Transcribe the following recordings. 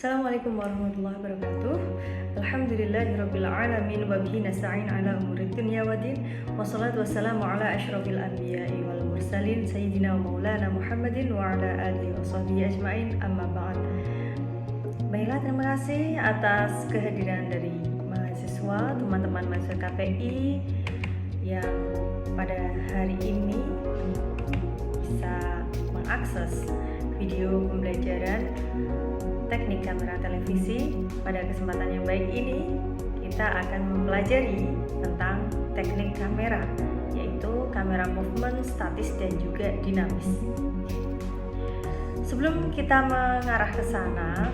Assalamualaikum warahmatullahi wabarakatuh. Alhamdulillahirabbil alamin wa bihi nasta'in ala umuri dunya waddin. Wassalatu wassalamu ala asyrofil anbiya'i wal mursalin sayyidina wa maulana Muhammadin wa ala alihi wa sahbihi ajmain, amma ba'd. Baiklah, terima kasih atas kehadiran dari mahasiswa, teman-teman mahasiswa KPI yang pada hari ini bisa mengakses video pembelajaran teknik kamera televisi. Pada kesempatan yang baik ini kita akan mempelajari tentang teknik kamera, yaitu kamera movement, statis dan juga dinamis. Sebelum kita mengarah ke sana,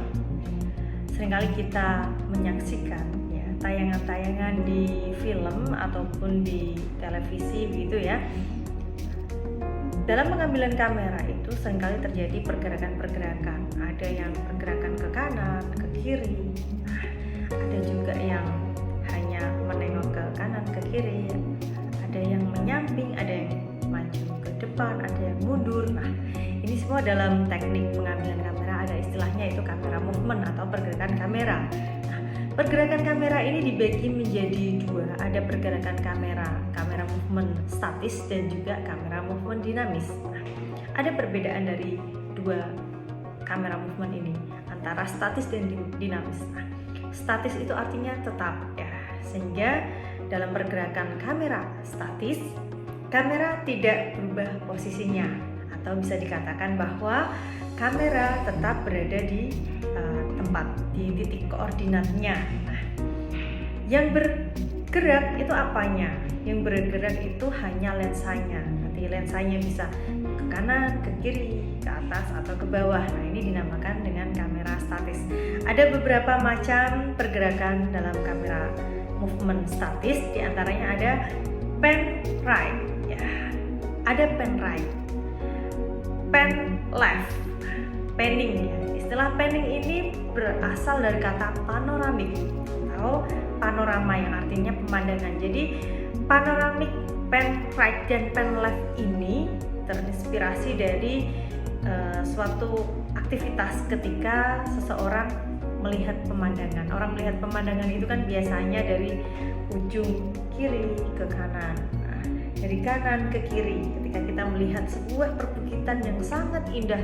seringkali kita menyaksikan ya tayangan-tayangan di film ataupun di televisi begitu ya. Dalam pengambilan kamera itu seringkali terjadi pergerakan-pergerakan. Ada yang pergerakan ke kanan, ke kiri. Ada juga yang hanya menengok ke kanan, ke kiri. Ada yang menyamping, ada yang maju ke depan, ada yang mundur. Nah, ini semua dalam teknik pengambilan kamera ada istilahnya, itu kamera movement atau pergerakan kamera. Nah, pergerakan kamera ini dibagi menjadi dua. Ada pergerakan kamera movement statis dan juga kamera movement dinamis. Nah, ada perbedaan dari dua kamera movement ini antara statis dan dinamis. Nah, statis itu artinya tetap ya, sehingga dalam pergerakan kamera statis, kamera tidak berubah posisinya, atau bisa dikatakan bahwa kamera tetap berada di tempat, di titik koordinatnya. Nah, yang bergerak itu apanya? Yang bergerak itu hanya lensanya. Nanti lensanya bisa ke kanan, ke kiri, ke atas atau ke bawah. Nah, ini dinamakan dengan kamera statis. Ada beberapa macam pergerakan dalam kamera movement statis, diantaranya ada pan right, ya. Ada pan right, pan left, panning ya. Istilah panning ini berasal dari kata panoramik atau panorama yang artinya pemandangan. Jadi panoramik, pan right dan pan left ini terinspirasi dari suatu aktivitas ketika seseorang melihat pemandangan. Orang melihat pemandangan itu kan biasanya dari ujung kiri ke kanan. Nah, dari kanan ke kiri. Ketika kita melihat sebuah perbukitan yang sangat indah,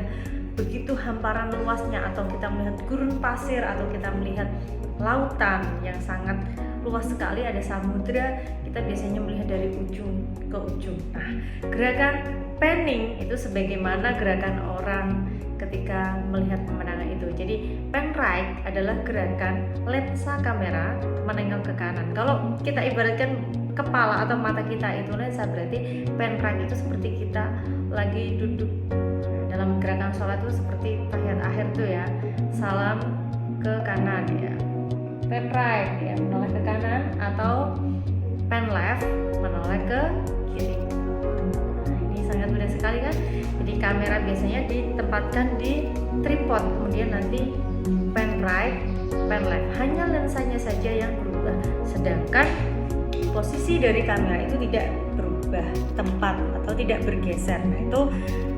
begitu hamparan luasnya, atau kita melihat gurun pasir, atau kita melihat lautan yang sangat luas sekali, ada samudra, kita biasanya melihat dari ujung ke ujung. Nah, gerakan panning itu sebagaimana gerakan orang ketika melihat pemandangan itu. Jadi pan right adalah gerakan lensa kamera menengok ke kanan. Kalau kita ibaratkan kepala atau mata kita itu lensa, berarti pan right itu seperti kita lagi duduk dalam gerakan sholat itu, seperti tahiyat akhir tuh ya, salam ke kanan ya, pan right ya, menoleh ke kanan, atau pan left menoleh ke kiri. Nah, ini sangat mudah sekali kan. Jadi kamera biasanya ditempatkan di tripod, kemudian nanti pan right, pan left, hanya lensanya saja yang berubah, sedangkan posisi dari kamera itu tidak berubah tempat atau tidak bergeser. Nah, itu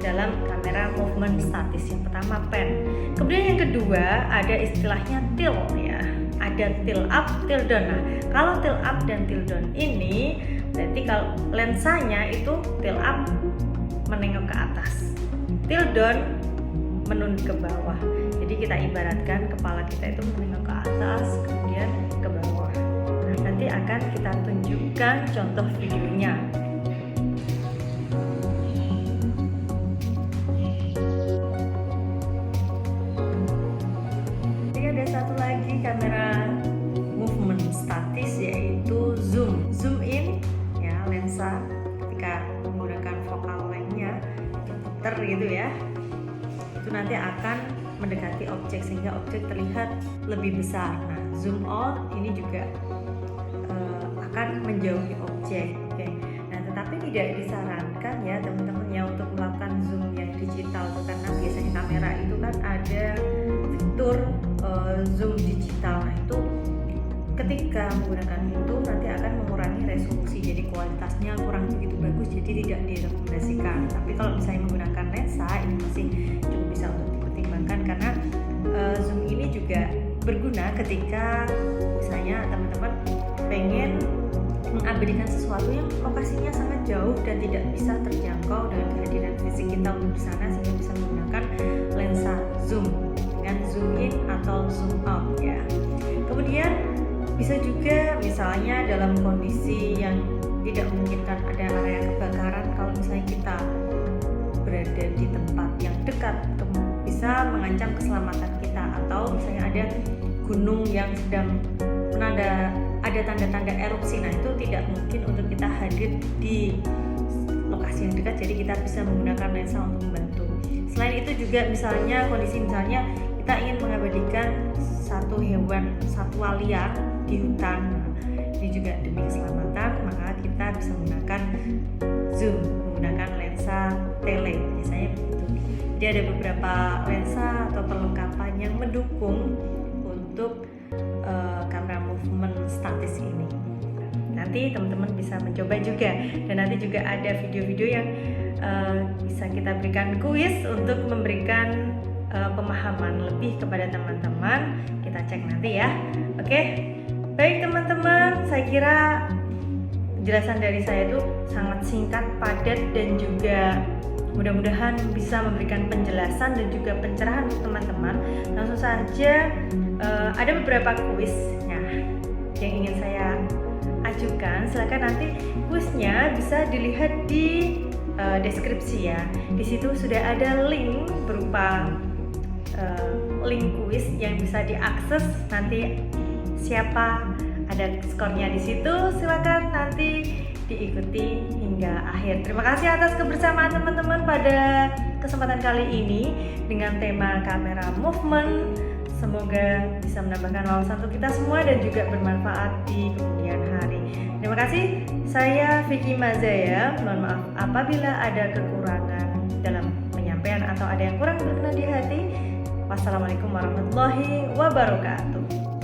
dalam kamera movement statis. Yang pertama pan. Kemudian yang kedua ada istilahnya tilt ya. Ada tilt up, tilt down. Nah, kalau tilt up dan tilt down ini berarti kalau lensanya itu tilt up menengok ke atas, tilt down menunduk ke bawah. Jadi kita ibaratkan kepala kita itu menengok ke atas kemudian ke bawah. Nah, nanti akan kita tunjukkan contoh videonya. Satu lagi kamera movement statis, yaitu zoom in ya, lensa ketika menggunakan focal length-nya diputer gitu ya, itu nanti akan mendekati objek sehingga objek terlihat lebih besar. Nah, zoom out ini juga akan menjauhi objek. Oke. Nah, tetapi tidak disarankan ya teman-teman ya untuk melakukan zoom yang digital, karena biasanya kamera itu kan ada fitur zoom digital. Nah, itu ketika menggunakan itu nanti akan mengurangi resolusi, jadi kualitasnya kurang begitu bagus, jadi tidak direkomendasikan. Tapi kalau misalnya menggunakan lensa, ini masih cukup bisa untuk dipertimbangkan, karena zoom ini juga berguna ketika misalnya teman-teman pengen mengabadikan sesuatu yang lokasinya sangat jauh dan tidak bisa terjangkau dengan kehadiran fisik kita untuk di sana, sehingga bisa menggunakan lensa zoom dengan zoom in atau zoom out ya. Kemudian bisa juga misalnya dalam kondisi yang tidak memungkinkan ada area kebakaran, kalau misalnya kita berada di tempat yang dekat bisa mengancam keselamatan kita, atau misalnya ada gunung yang sedang ada tanda-tanda erupsi, nah itu tidak mungkin untuk kita hadir di lokasi yang dekat, jadi kita bisa menggunakan lensa untuk membantu. Selain itu juga misalnya kondisi misalnya kita ingin mengabadikan satu hewan satwa liar di hutan, ini juga demi keselamatan, maka kita bisa menggunakan zoom, menggunakan lensa tele biasanya begitu. Jadi ada beberapa lensa atau perlengkapan yang mendukung untuk kamera movement statis ini. Nanti teman-teman bisa mencoba juga, dan nanti juga ada video-video yang bisa kita berikan kuis untuk memberikan pemahaman lebih kepada teman-teman. Kita cek nanti ya. Oke, baik teman-teman, saya kira penjelasan dari saya itu sangat singkat, padat, dan juga mudah-mudahan bisa memberikan penjelasan dan juga pencerahan untuk teman-teman. Langsung saja ada beberapa kuisnya yang ingin saya ajukan. Silakan nanti kuisnya bisa dilihat di deskripsi ya. Di situ sudah ada link berupa link kuis yang bisa diakses. Nanti siapa ada skornya di situ, silakan nanti diikuti hingga akhir. Terima kasih atas kebersamaan teman-teman pada kesempatan kali ini dengan tema kamera movement. Semoga bisa menambahkan wawasan untuk kita semua dan juga bermanfaat di kemudian hari. Terima kasih. Saya Vicky Mazaya. Mohon maaf apabila ada kekurangan dalam penyampaian atau ada yang kurang berkenan di hati. Wassalamualaikum warahmatullahi wabarakatuh.